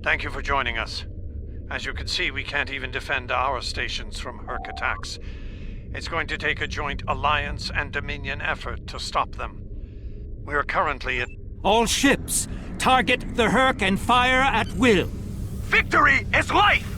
Thank you for joining us. As you can see, we can't even defend our stations from Herc attacks. It's going to take a joint Alliance and Dominion effort to stop them. We are currently at... All ships, target the Herc and fire at will. Victory is life!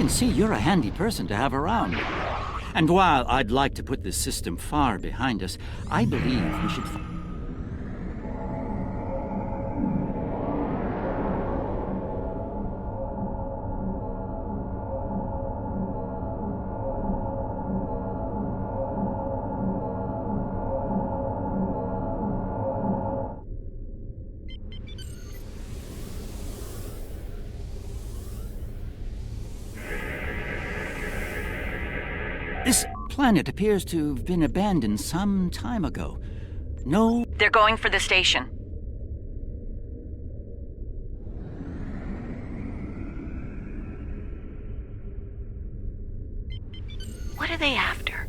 See, you're a handy person to have around. And while I'd like to put this system far behind us, I believe we should... This planet appears to have been abandoned some time ago. No... They're going for the station. What are they after?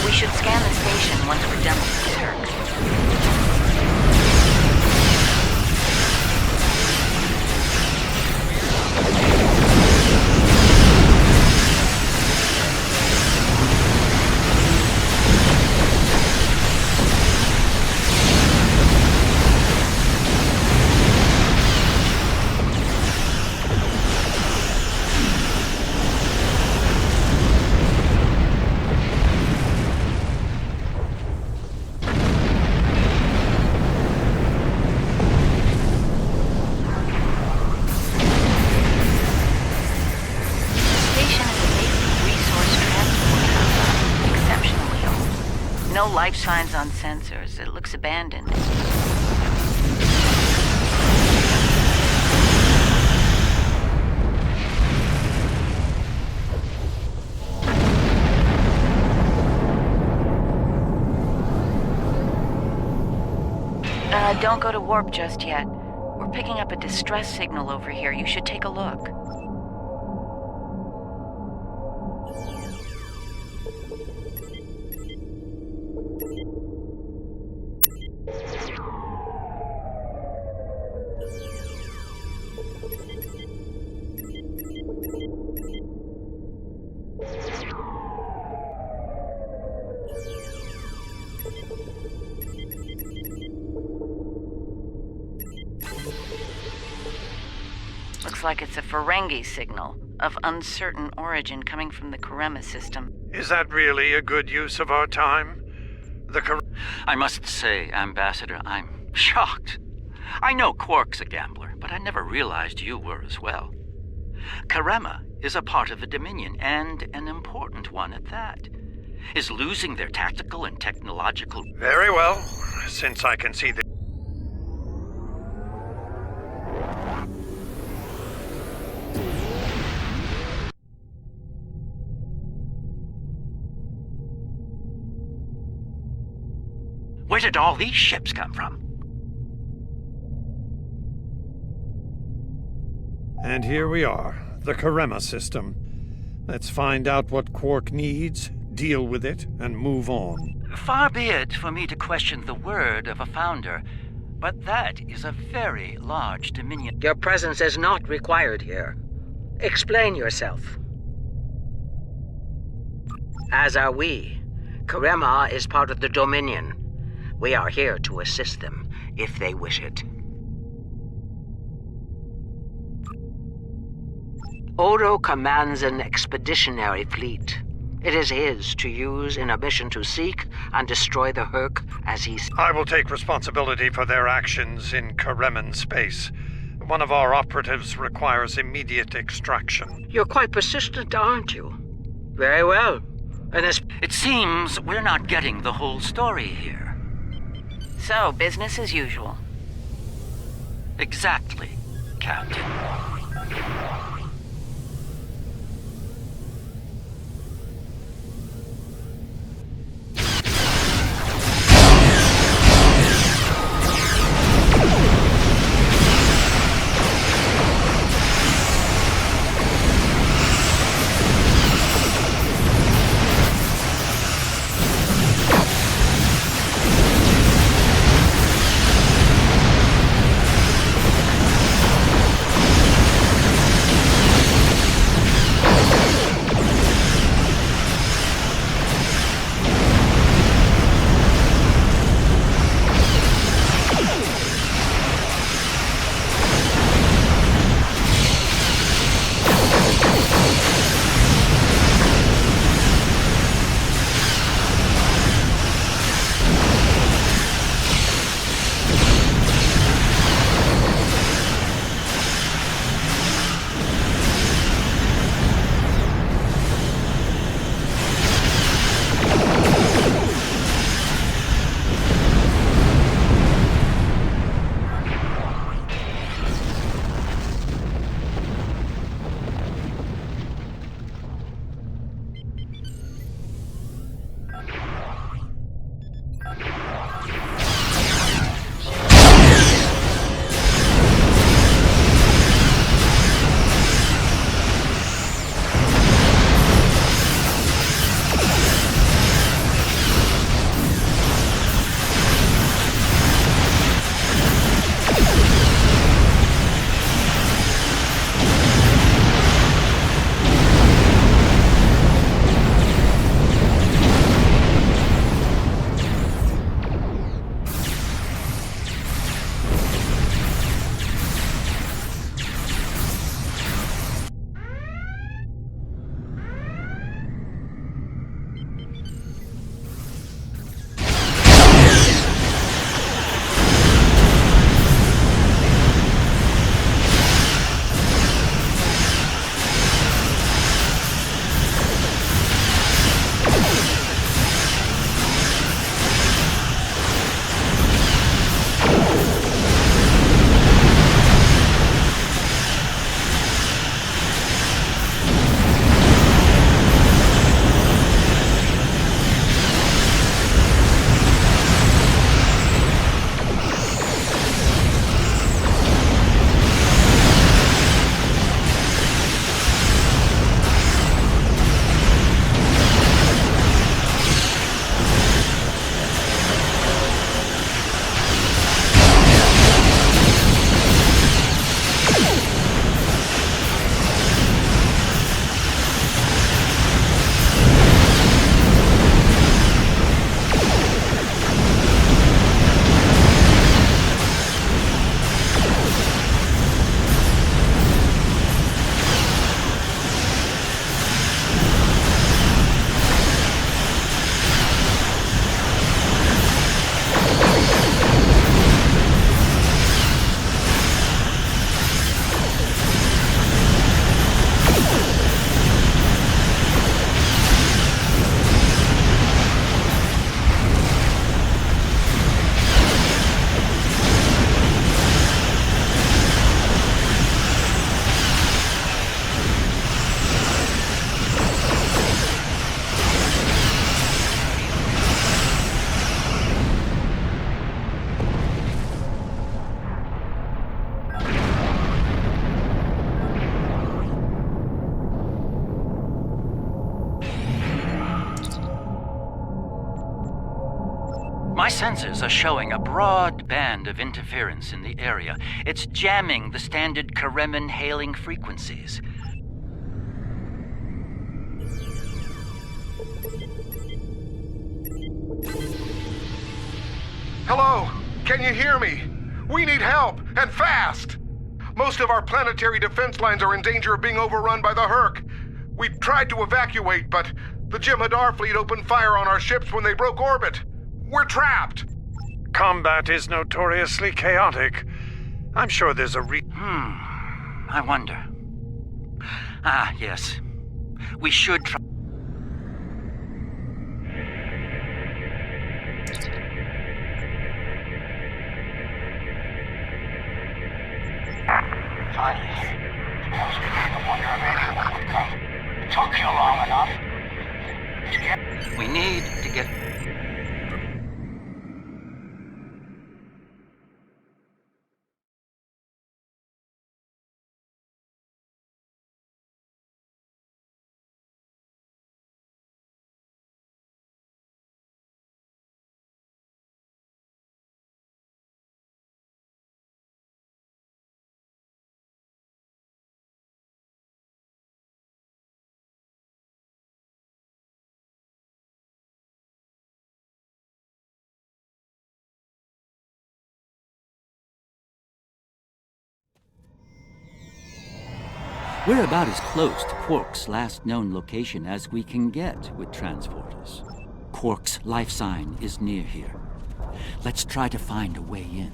We should scan the station once we're done with the Turks. No life signs on sensors. It looks abandoned. Don't go to warp just yet. We're picking up a distress signal over here. You should take a look. Looks like it's a Ferengi signal of uncertain origin coming from the Karema system. Is that really a good use of our time? I must say, Ambassador, I'm shocked. I know Quark's a gambler, but I never realized you were as well. Karema is a part of the Dominion, and an important one at that. Is losing their tactical and technological... Very well, since I can see the... Where did all these ships come from? And here we are, the Karema system. Let's find out what Quark needs, deal with it, and move on. Far be it for me to question the word of a founder, but that is a very large Dominion. Your presence is not required here. Explain yourself. As are we. Karema is part of the Dominion. We are here to assist them, if they wish it. Odo commands an expeditionary fleet. It is his to use in a mission to seek and destroy the Herc as he... I will take responsibility for their actions in Kareman space. One of our operatives requires immediate extraction. You're quite persistent, aren't you? Very well. It seems we're not getting the whole story here. So, business as usual. Exactly, Captain. sensors are showing a broad band of interference in the area. It's jamming the standard Kareman hailing frequencies. Hello? Can you hear me? We need help, and fast! Most of our planetary defense lines are in danger of being overrun by the Herc. We tried to evacuate, but the Jem'Hadar fleet opened fire on our ships when they broke orbit. We're trapped! Combat is notoriously chaotic. I'm sure there's a I wonder. Ah, yes. We should try. Finally. I was beginning to wonder if anyone would come. It took you long enough. We need to get... We're about as close to Quark's last known location as we can get with transporters. Quark's life sign is near here. Let's try to find a way in.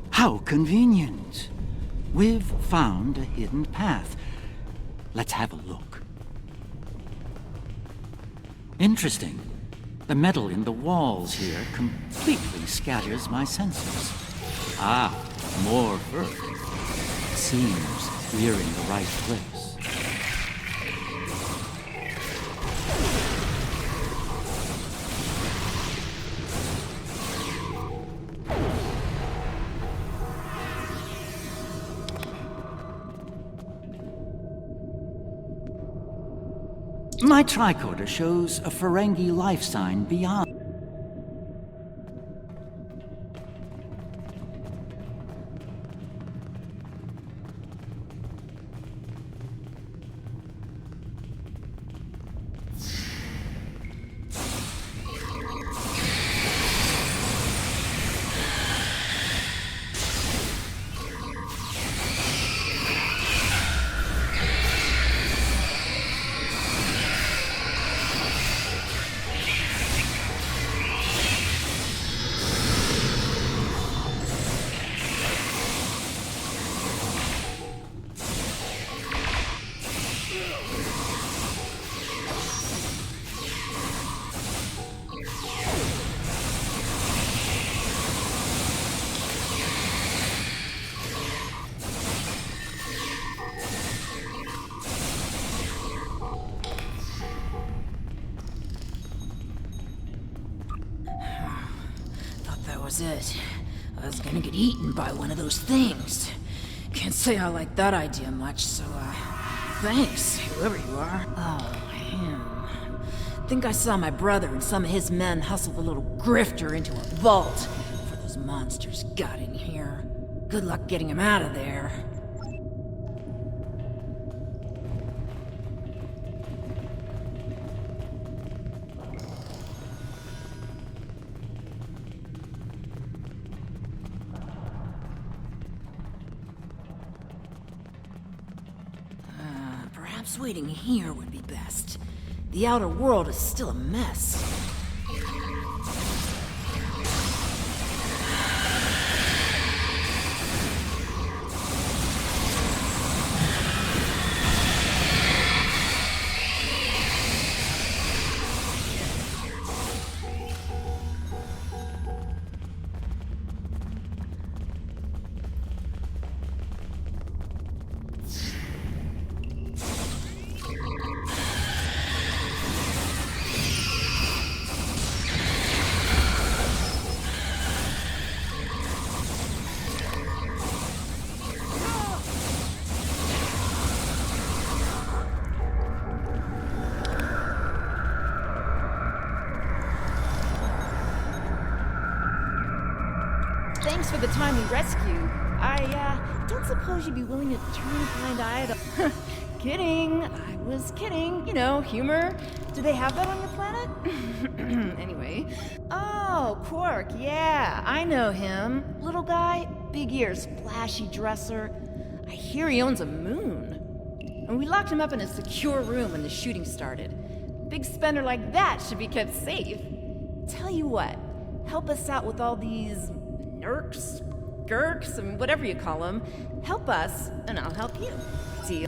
How convenient! We've found a hidden path. Let's have a look. Interesting. The metal in the walls here completely scatters my senses. Ah, more Earth. Seems we're in the right place. My tricorder shows a Ferengi life sign beyond. Was it. I was gonna get eaten by one of those things. Can't say I like that idea much, so, thanks, whoever you are. Oh, him. Think I saw my brother and some of his men hustle the little grifter into a vault before those monsters got in here. Good luck getting him out of there. Perhaps waiting here would be best. The outer world is still a mess. thanks for the timely rescue. I don't suppose you'd be willing to turn a blind eye to... Kidding. I was kidding. You know, humor. Do they have that on your planet? Anyway. Oh, Quark, yeah, I know him. Little guy, big ears, flashy dresser. I hear he owns a moon. And we locked him up in a secure room when the shooting started. Big spender like that should be kept safe. Tell you what, help us out with all these nerks, gurks, and whatever you call them. Help us, and I'll help you. Deal?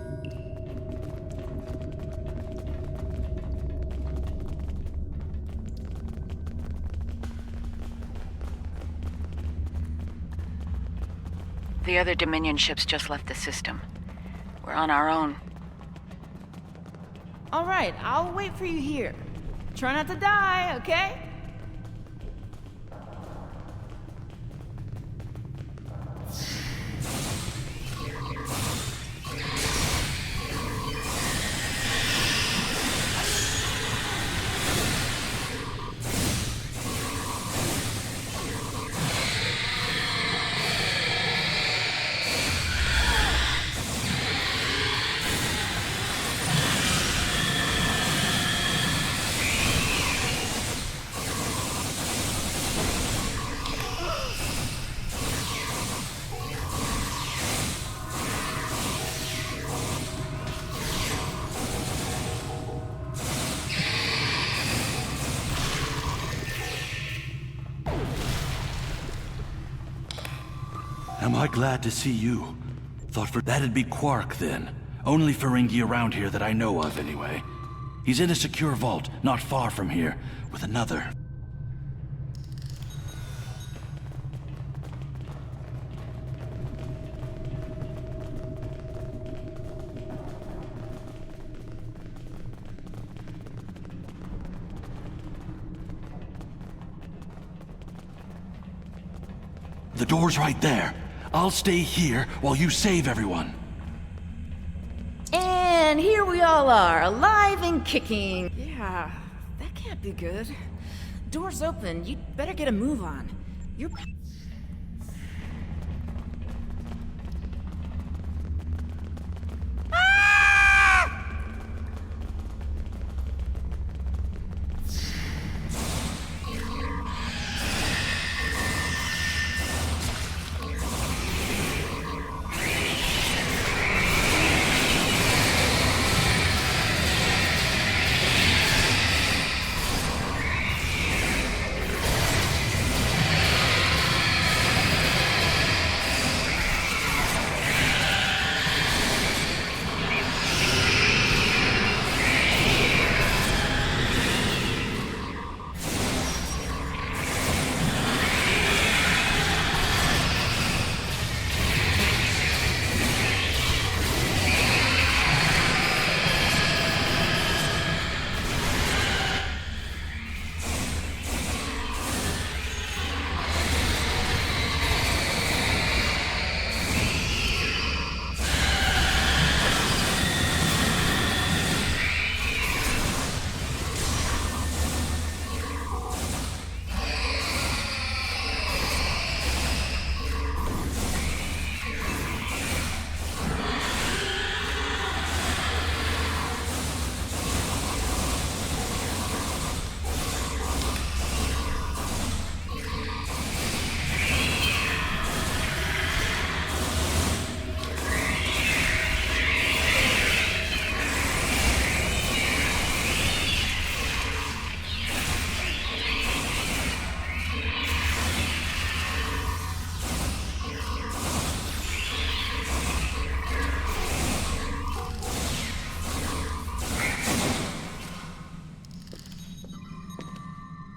The other Dominion ships just left the system. We're on our own. All right, I'll wait for you here. Try not to die, okay? Am I glad to see you? Thought for that'd be Quark then. Only Ferengi around here that I know of anyway. He's in a secure vault, not far from here, with another. The door's right there. I'll stay here while you save everyone. And here we all are, alive and kicking. Yeah, that can't be good. Door's open. You'd better get a move on. You're...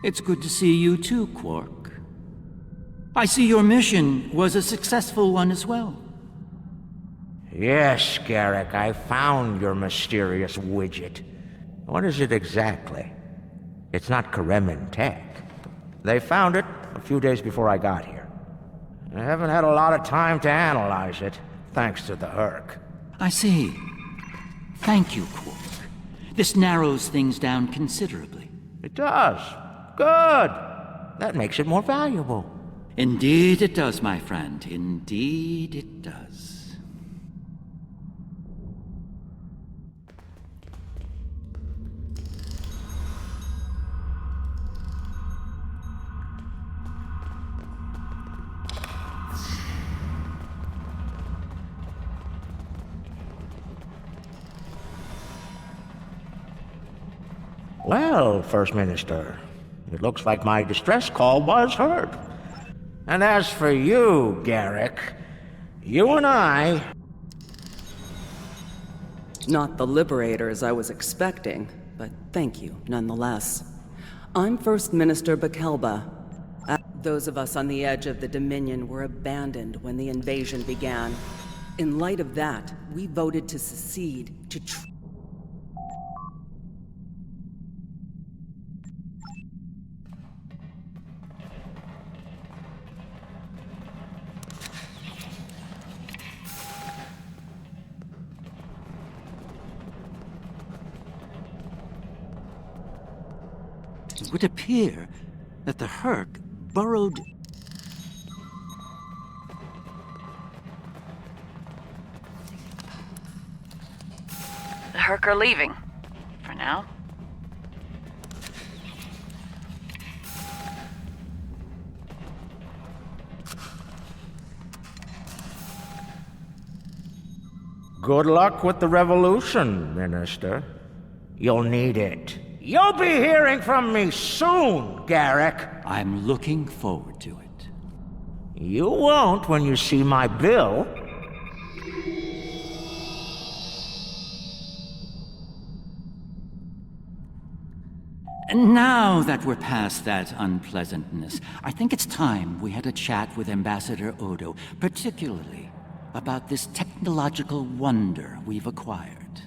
It's good to see you too, Quark. I see your mission was a successful one as well. Yes, Garrick, I found your mysterious widget. What is it exactly? It's not Karemin tech. They found it a few days before I got here. I haven't had a lot of time to analyze it, thanks to the Herc. I see. Thank you, Quark. This narrows things down considerably. It does. Good. That makes it more valuable. Indeed it does, my friend. Indeed it does. Well, First Minister, it looks like my distress call was heard. And as for you, Garrick, you and I... Not the liberators I was expecting, but thank you nonetheless. I'm First Minister Bakelba. Those of us on the edge of the Dominion were abandoned when the invasion began. In light of that, we voted to secede to It would appear that the Herc burrowed... The Herc are leaving. For now. Good luck with the revolution, Minister. You'll need it. You'll be hearing from me soon, Garrick. I'm looking forward to it. You won't when you see my bill. And now that we're past that unpleasantness, I think it's time we had a chat with Ambassador Odo, particularly about this technological wonder we've acquired.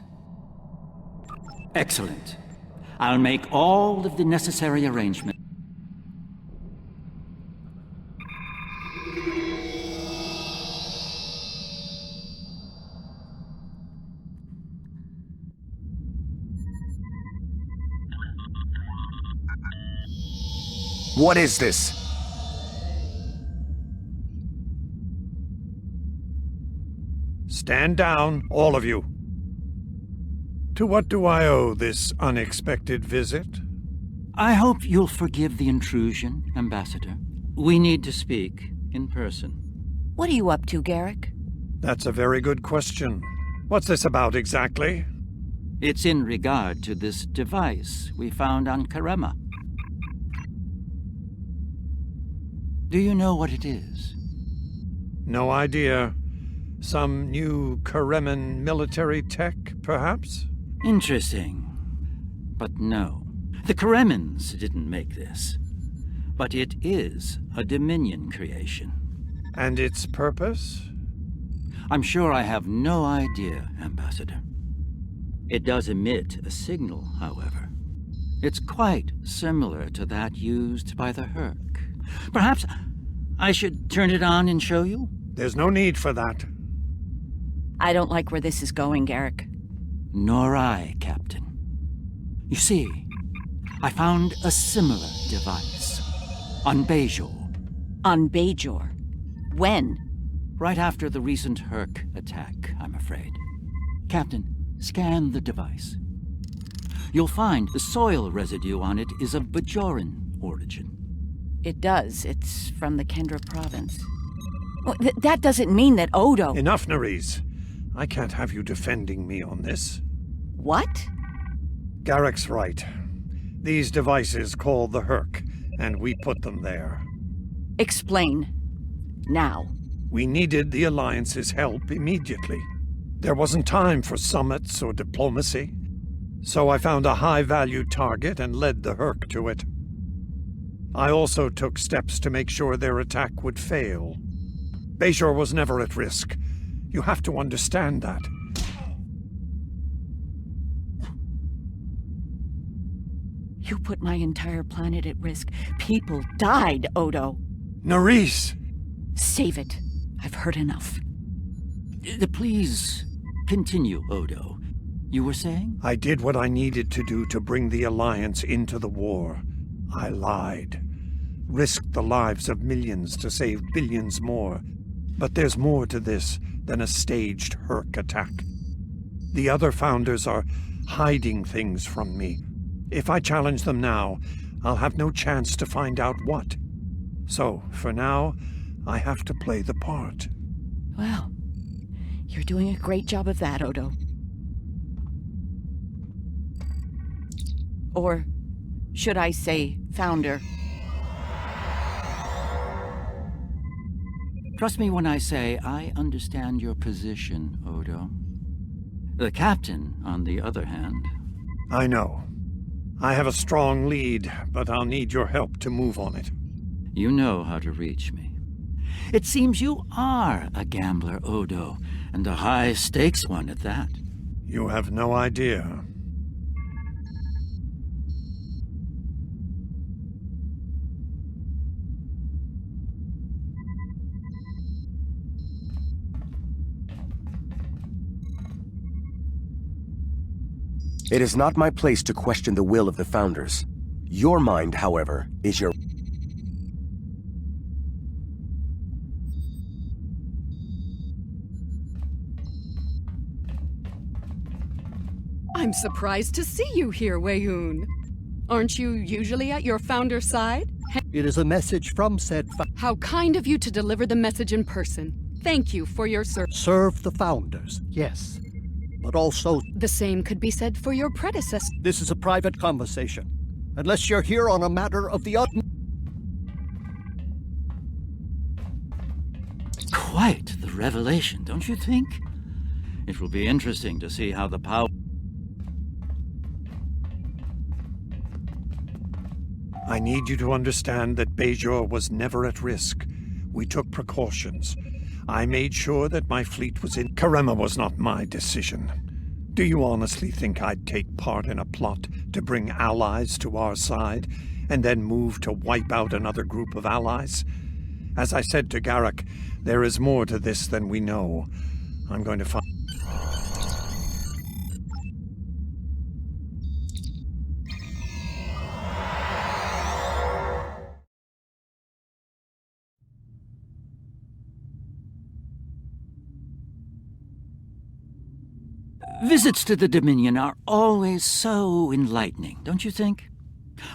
Excellent. I'll make all of the necessary arrangements. What is this? Stand down, all of you. To what do I owe this unexpected visit? I hope you'll forgive the intrusion, Ambassador. We need to speak in person. What are you up to, Garrick? That's a very good question. What's this about exactly? It's in regard to this device we found on Karema. Do you know what it is? No idea. Some new Kareman military tech, perhaps? Interesting. But no. The Karemans didn't make this. But it is a Dominion creation. And its purpose? I'm sure I have no idea, Ambassador. It does emit a signal, however. It's quite similar to that used by the Herc. Perhaps I should turn it on and show you? There's no need for that. I don't like where this is going, Garrick. Nor I, Captain. You see, I found a similar device on Bajor. On Bajor? When? Right after the recent Herc attack, I'm afraid. Captain, scan the device. You'll find the soil residue on it is of Bajoran origin. It does. It's from the Kendra province. Well, that doesn't mean that Odo... Enough, Nerys. I can't have you defending me on this. What? Garrick's right. These devices call the Herc, and we put them there. Explain. Now. We needed the Alliance's help immediately. There wasn't time for summits or diplomacy. So I found a high-value target and led the Herc to it. I also took steps to make sure their attack would fail. Bajor was never at risk. You have to understand that. You put my entire planet at risk. People died, Odo. Nerys! Save it. I've heard enough. Please continue, Odo. You were saying? I did what I needed to do to bring the Alliance into the war. I lied. risked the lives of millions to save billions more. But there's more to this than a staged Herc attack. The other founders are hiding things from me. If I challenge them now, I'll have no chance to find out what. So, for now, I have to play the part. Well, you're doing a great job of that, Odo. Or should I say, Founder? Trust me when I say I understand your position, Odo. The captain, on the other hand... I know. I have a strong lead, but I'll need your help to move on it. You know how to reach me. It seems you are a gambler, Odo, and a high-stakes one at that. You have no idea. It is not my place to question the will of the Founders. Your mind, however, is your... I'm surprised to see you here, Wei-Yun. Aren't you usually at your Founder's side? It is a message from said How kind of you to deliver the message in person. Thank you for your service. Serve the Founders, yes. But also... The same could be said for your predecessor. This is a private conversation. Unless you're here on a matter of the utmost... Quite the revelation, don't you think? It will be interesting to see how the power... I need you to understand that Bajor was never at risk. We took precautions. I made sure that my fleet was in... Karema was not my decision. Do you honestly think I'd take part in a plot to bring allies to our side, and then move to wipe out another group of allies? As I said to Garak, there is more to this than we know. I'm going to find... Visits to the Dominion are always so enlightening, don't you think?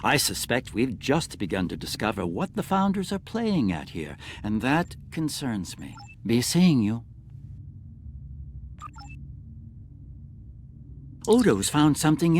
I suspect we've just begun to discover what the Founders are playing at here, and that concerns me. Be seeing you. Odo's found something